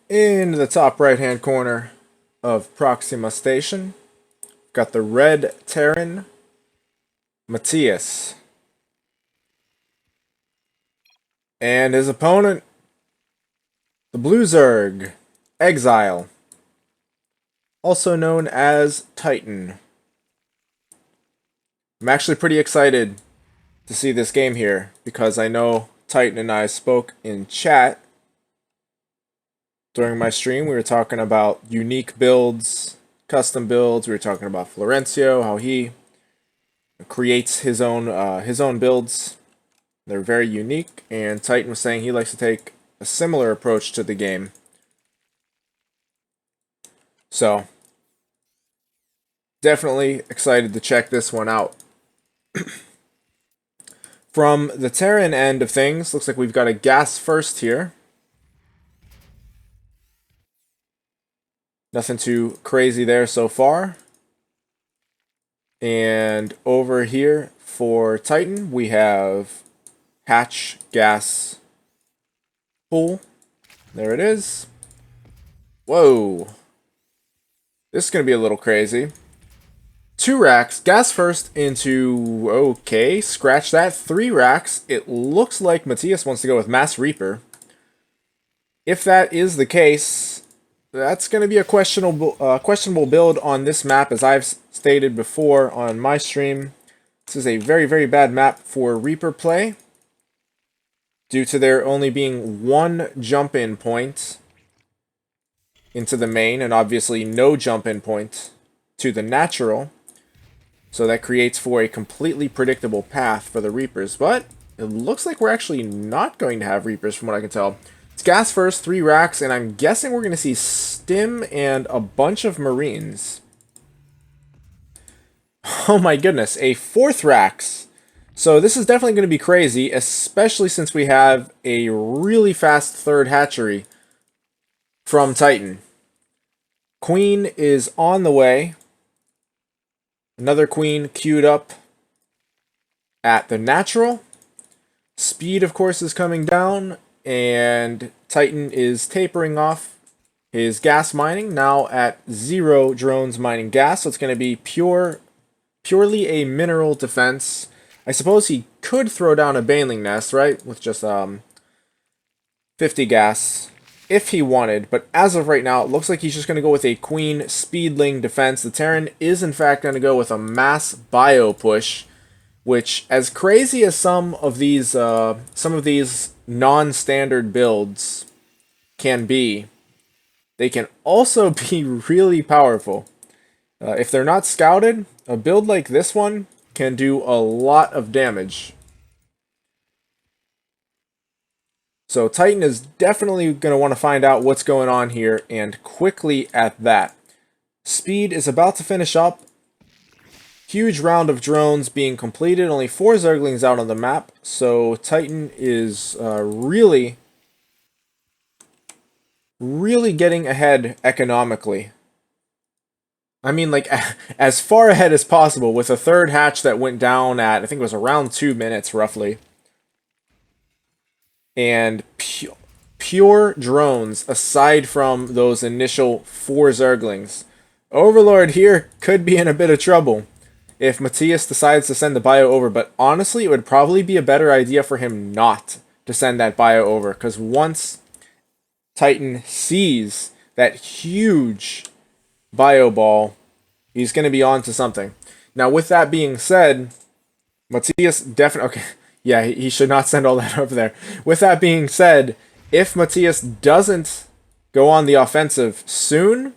In the top right hand corner of Proxima Station, got the red Terran, Mathias. And his opponent, the blue Zerg, eXile, also known as Titan. I'm actually pretty excited to see this game here because I know Titan and I spoke in chat during my stream. We were talking about unique builds, custom builds. We were talking about Florencio, how he creates his own builds. They're very unique, and Titan was saying he likes to take a similar approach to the game. So, definitely excited to check this one out. From the Terran end of things, looks like we've got a gas first here. Nothing too crazy there so far. And over here for Titan, we have hatch gas pool. There it is. Whoa. This is going to be a little crazy. 2 racks, gas first into, okay, scratch that, 3 racks. It looks like Mathias wants to go with Mass Reaper. If that is the case, that's going to be a questionable build on this map, as I've stated before on my stream. This is a very, very bad map for Reaper play, due to there only being 1 jump-in point into the main, and obviously no jump-in point to the natural. So that creates for a completely predictable path for the Reapers. But it looks like we're actually not going to have Reapers from what I can tell. It's gas first, 3 racks, and I'm guessing we're going to see Stim and a bunch of Marines. Oh my goodness, a 4th racks. So this is definitely going to be crazy, especially since we have a really fast 3rd hatchery from Titan. Queen is on the way. Another queen queued up at the natural. Speed, of course, is coming down, and Titan is tapering off his gas mining, now at 0 drones mining gas, so it's going to be purely a mineral defense. I suppose he could throw down a baneling nest, right, with just 50 gas, if he wanted, but as of right now, it looks like he's just going to go with a queen speedling defense. The Terran is in fact going to go with a mass bio push, which, as crazy as some of these non-standard builds can be, they can also be really powerful. If they're not scouted, a build like this one can do a lot of damage. So Titan is definitely going to want to find out what's going on here, and quickly at that. Speed is about to finish up. Huge round of drones being completed. Only 4 Zerglings out on the map, so Titan is really getting ahead economically. I mean, like, as far ahead as possible, with a 3rd hatch that went down at, I think it was around 2 minutes, roughly. And pure drones, aside from those initial 4 Zerglings. Overlord here could be in a bit of trouble if Mathias decides to send the bio over, but honestly, it would probably be a better idea for him not to send that bio over, because once Titan sees that huge bio ball, he's going to be on to something. Now, with that being said, Mathias definitely... Okay, yeah, he should not send all that over there. With that being said, if Mathias doesn't go on the offensive soon,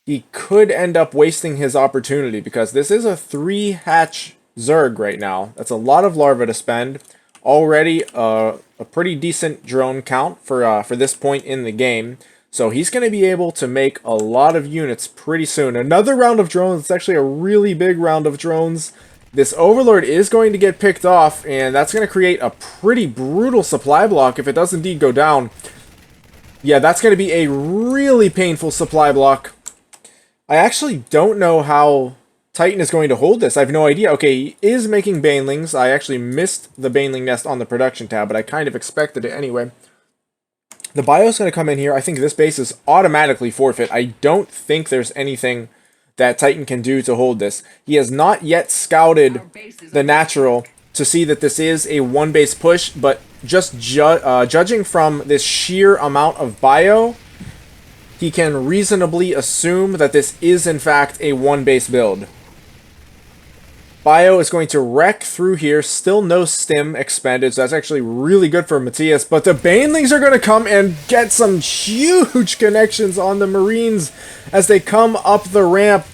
he could end up wasting his opportunity, because this is a 3-hatch Zerg right now. That's a lot of larvae to spend. Already a pretty decent drone count for this point in the game. So he's going to be able to make a lot of units pretty soon. Another round of drones. It's actually a really big round of drones. This Overlord is going to get picked off, and that's going to create a pretty brutal supply block if it does indeed go down. Yeah, that's going to be a really painful supply block. I actually don't know how Titan is going to hold this. I have no idea. Okay, he is making banelings. I actually missed the baneling nest on the production tab, but I kind of expected it anyway. The bio's going to come in here. I think this base is automatically forfeit. I don't think there's anything that Titan can do to hold this. He has not yet scouted the natural to see that this is a one-base push, but just judging from this sheer amount of bio, he can reasonably assume that this is in fact a one-base build. Bio is going to wreck through here. Still no stim expended, so that's actually really good for Mathias. But the Banelings are going to come and get some huge connections on the Marines as they come up the ramp.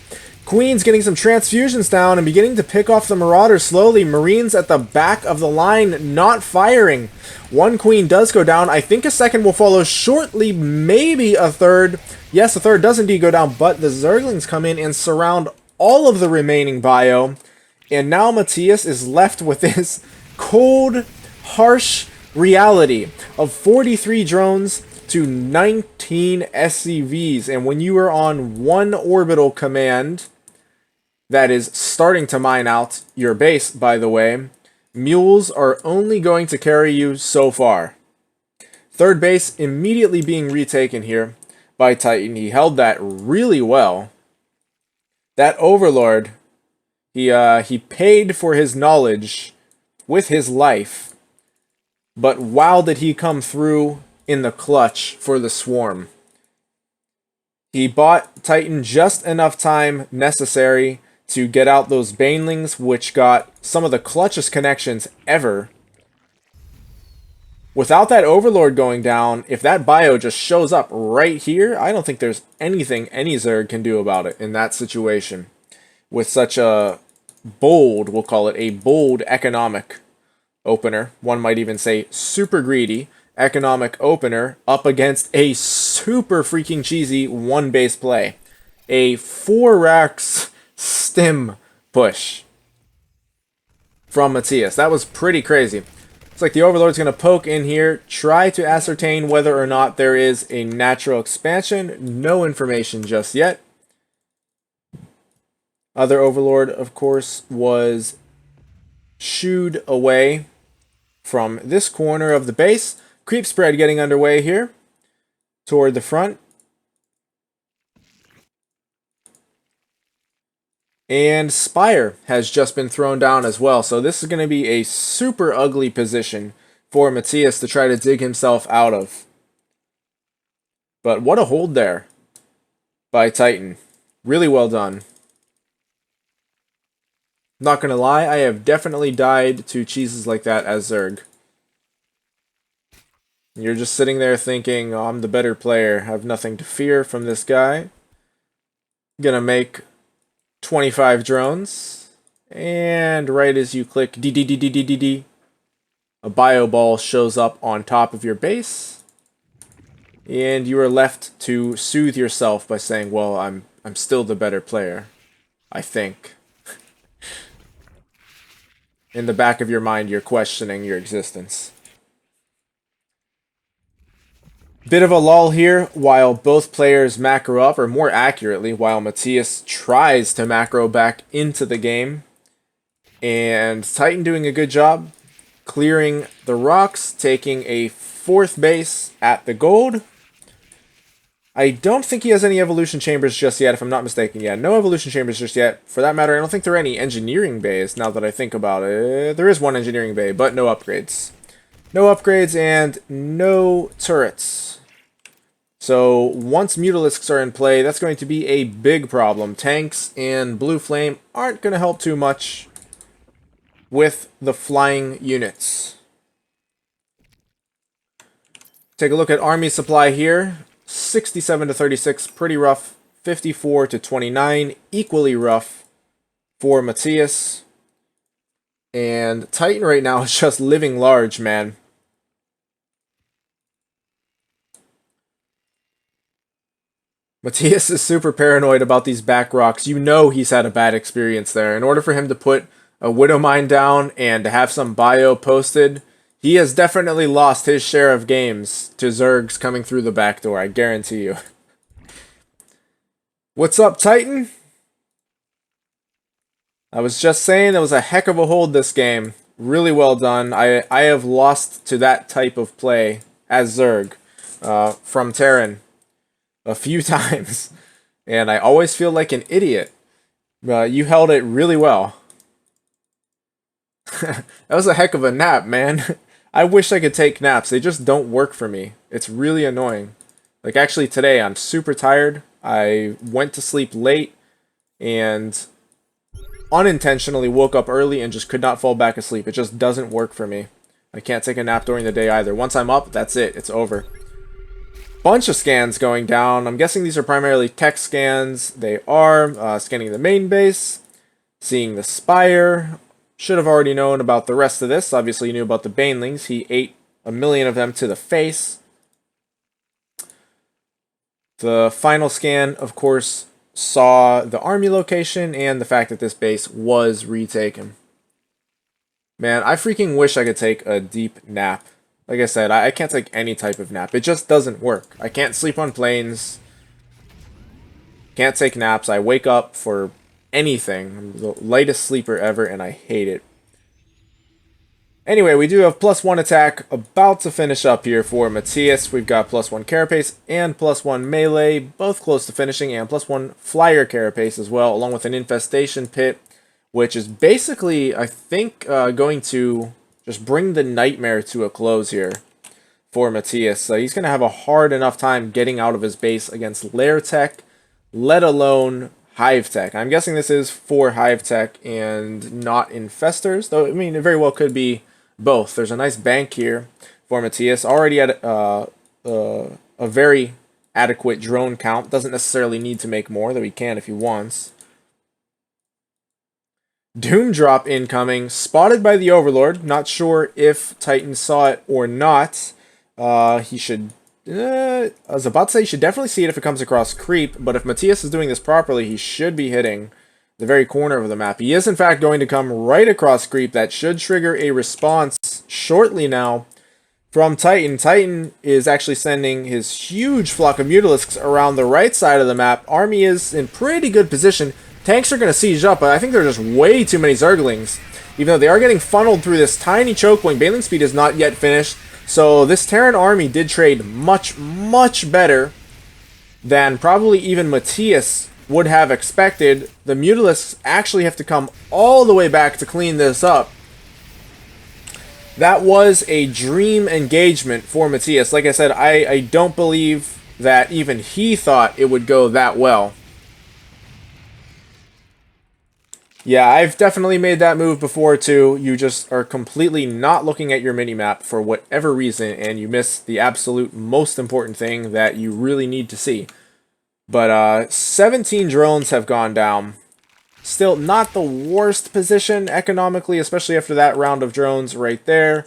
Queen's getting some transfusions down and beginning to pick off the Marauders slowly. Marines at the back of the line not firing. One Queen does go down. I think a second will follow shortly, maybe a third. Yes, a third does indeed go down, but the Zerglings come in and surround all of the remaining bio. And now Mathias is left with this cold, harsh reality of 43 drones to 19 SCVs. And when you are on one orbital command that is starting to mine out your base, by the way, mules are only going to carry you so far. Third base immediately being retaken here by Titan. He held that really well. That Overlord, he paid for his knowledge with his life, but wow did he come through in the clutch for the swarm. He bought Titan just enough time necessary to get out those Banelings, which got some of the clutchest connections ever. Without that Overlord going down, if that bio just shows up right here, I don't think there's anything any Zerg can do about it in that situation. With such a bold, we'll call it a bold economic opener, one might even say super greedy economic opener up against a super freaking cheesy one base play. A 4 racks stim push from Mathias. That was pretty crazy. Looks like the Overlord's going to poke in here, try to ascertain whether or not there is a natural expansion. No information just yet. Other Overlord, of course, was shooed away from this corner of the base. Creep spread getting underway here toward the front. And Spire has just been thrown down as well. So this is going to be a super ugly position for Mathias to try to dig himself out of. But what a hold there by Titan. Really well done. Not gonna lie, I have definitely died to cheeses like that as Zerg. You're just sitting there thinking, oh, I'm the better player. I have nothing to fear from this guy. Gonna make 25 drones. And right as you click D, a bio ball shows up on top of your base. And you are left to soothe yourself by saying, well, I'm still the better player. I think. In the back of your mind, you're questioning your existence. Bit of a lull here while both players macro up, or more accurately, while Mathias tries to macro back into the game. And Titan doing a good job clearing the rocks, taking a 4th base at the gold. I don't think he has any evolution chambers just yet, if I'm not mistaken. Yeah, no evolution chambers just yet. For that matter, I don't think there are any engineering bays, now that I think about it. There is one engineering bay, but no upgrades. No upgrades and no turrets. So, once Mutalisks are in play, that's going to be a big problem. Tanks and Blue Flame aren't going to help too much with the flying units. Take a look at army supply here. 67 to 36, pretty rough. 54 to 29, equally rough for Mathias. And Titan right now is just living large, man. Mathias is super paranoid about these back rocks. You know he's had a bad experience there. In order for him to put a Widow Mine down and to have some bio posted, he has definitely lost his share of games to Zergs coming through the back door, I guarantee you. What's up, Titan? I was just saying that was a heck of a hold this game. Really well done. I have lost to that type of play as Zerg. from Terran a few times, and I always feel like an idiot. You held it really well. That was a heck of a nap, man. I wish I could take naps. They just don't work for me. It's really annoying. Like, actually, today I'm super tired. I went to sleep late and unintentionally woke up early and just could not fall back asleep. It just doesn't work for me. I can't take a nap during the day either. Once I'm up, that's it. It's over. Bunch of scans going down. I'm guessing these are primarily tech scans. They are. Scanning the main base. Seeing the Spire. Should have already known about the rest of this. Obviously, you knew about the Banelings. He ate 1,000,000 of them to the face. The final scan, of course, saw the army location and the fact that this base was retaken. Man, I freaking wish I could take a deep nap. Like I said, I can't take any type of nap. It just doesn't work. I can't sleep on planes. Can't take naps. I wake up for anything. I'm the lightest sleeper ever, and I hate it. Anyway, we do have +1 attack about to finish up here for Mathias. We've got +1 carapace and +1 melee, both close to finishing, and +1 flyer carapace as well, along with an infestation pit, which is basically, I think, going to just bring the nightmare to a close here for Mathias. So he's going to have a hard enough time getting out of his base against Lair Tech, let alone Hive Tech. I'm guessing this is for Hive Tech and not Infestors, though, I mean, it very well could be both. There's a nice bank here for Mathias. Already at a very adequate drone count. Doesn't necessarily need to make more, though he can if he wants. Doom drop incoming. Spotted by the Overlord. Not sure if Titan saw it or not. He should... I was about to say he should definitely see it if it comes across creep, but if Mathias is doing this properly, he should be hitting the very corner of the map. He is in fact going to come right across creep. That should trigger a response shortly now from Titan. Titan is actually sending his huge flock of Mutalisks around the right side of the map. Army is in pretty good position. Tanks are going to siege up, but I think there are just way too many Zerglings. Even though they are getting funneled through this tiny choke point, Baneling speed is not yet finished. So this Terran army did trade much, much better than probably even Mathias would have expected. The Mutalisks actually have to come all the way back to clean this up. That was a dream engagement for Mathias. Like I said, I don't believe that even he thought it would go that well. Yeah, I've definitely made that move before too. You just are completely not looking at your minimap for whatever reason, and you miss the absolute most important thing that you really need to see. But 17 drones have gone down. Still not the worst position economically, especially after that round of drones right there.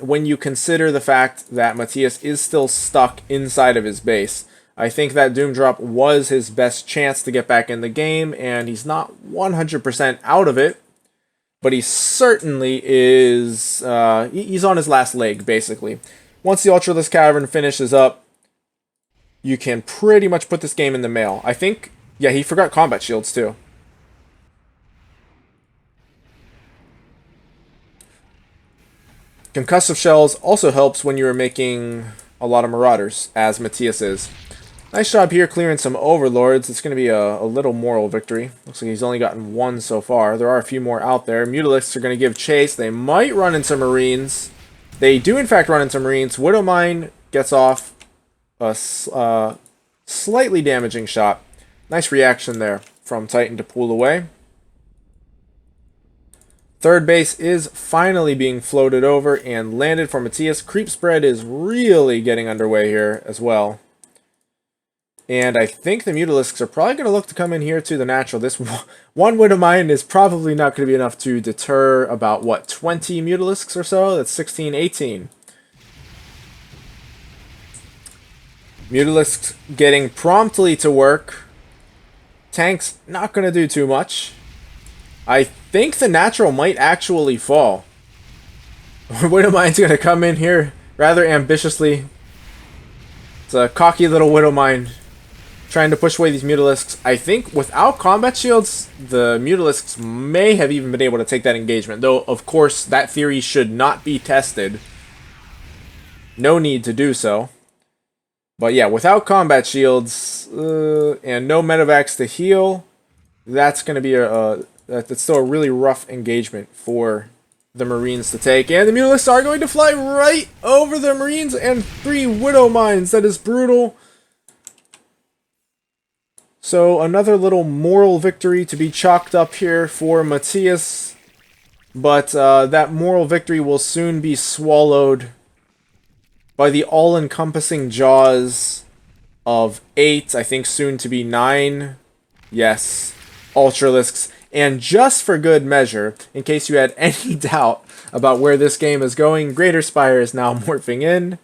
When you consider the fact that Mathias is still stuck inside of his base. I think that Doom Drop was his best chance to get back in the game, and he's not 100% out of it, but he certainly is, he's on his last leg, basically. Once the Ultralisk Cavern finishes up, you can pretty much put this game in the mail. I think, yeah, he forgot combat shields, too. Concussive Shells also helps when you are making a lot of Marauders, as Mathias is. Nice job here clearing some Overlords. It's going to be a little moral victory. Looks like he's only gotten one so far. There are a few more out there. Mutalisks are going to give chase. They might run into Marines. They do, in fact, run into Marines. Widowmine gets off a slightly damaging shot. Nice reaction there from Titan to pull away. Third base is finally being floated over and landed for Mathias. Creep spread is really getting underway here as well. And I think the Mutalisks are probably going to look to come in here to the natural. This one Widowmine is probably not going to be enough to deter about, what, 20 Mutalisks or so? That's 16, 18. Mutalisks getting promptly to work. Tanks not going to do too much. I think the natural might actually fall. Widowmine's going to come in here rather ambitiously. It's a cocky little Widowmine trying to push away these Mutalisks. I think without combat shields, the Mutalisks may have even been able to take that engagement. Though, of course, that theory should not be tested. No need to do so. But yeah, without combat shields and no medevacs to heal, that's going to be that's still a really rough engagement for the Marines to take. And the Mulists are going to fly right over the Marines and 3 Widow Mines. That is brutal. So another little moral victory to be chalked up here for Mathias. But that moral victory will soon be swallowed by the all-encompassing jaws of 8, I think soon to be 9. Yes, Ultralisks. And just for good measure, in case you had any doubt about where this game is going, Greater Spire is now morphing in.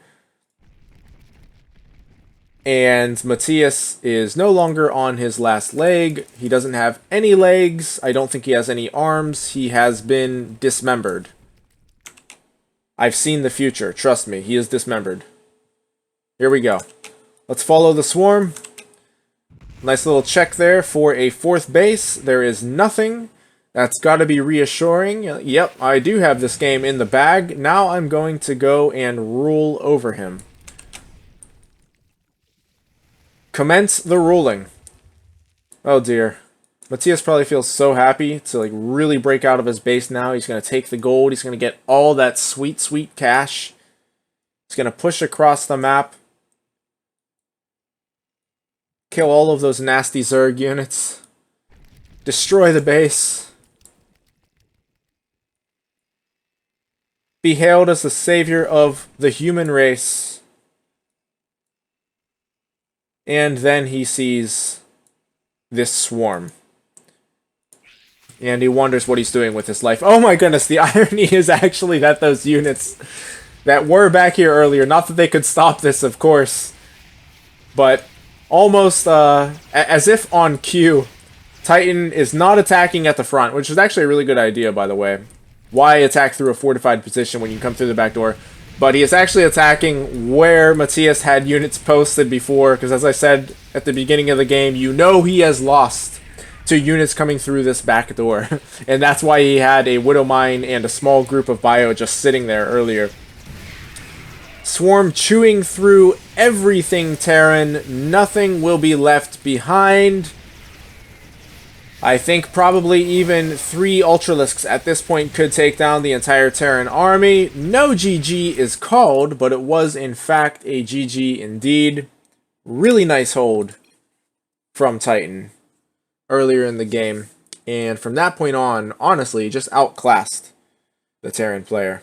And Mathias is no longer on his last leg. He doesn't have any legs. I don't think he has any arms. He has been dismembered. I've seen the future. Trust me, he is dismembered. Here we go. Let's follow the swarm. Nice little check there for a 4th base. There is nothing. That's got to be reassuring. Yep, I do have this game in the bag. Now I'm going to go and rule over him. Commence the ruling. Oh dear. Mathias probably feels so happy to like really break out of his base now. He's going to take the gold. He's going to get all that sweet, sweet cash. He's going to push across the map. Kill all of those nasty Zerg units. Destroy the base. Be hailed as the savior of the human race. And then he sees this swarm. And he wonders what he's doing with his life. Oh my goodness, the irony is actually that those units that were back here earlier, not that they could stop this, of course, but almost as if on cue, Titan is not attacking at the front, which is actually a really good idea, by the way. Why attack through a fortified position when you come through the back door? But he is actually attacking where Mathias had units posted before, because as I said at the beginning of the game, you know he has lost to units coming through this back door. And that's why he had a Widow Mine and a small group of Bio just sitting there earlier. Swarm chewing through everything Terran. Nothing will be left behind. I think probably even 3 Ultralisks at this point could take down the entire Terran army. No GG is called, but it was in fact a GG indeed. Really nice hold from Titan earlier in the game. And from that point on, honestly, just outclassed the Terran player.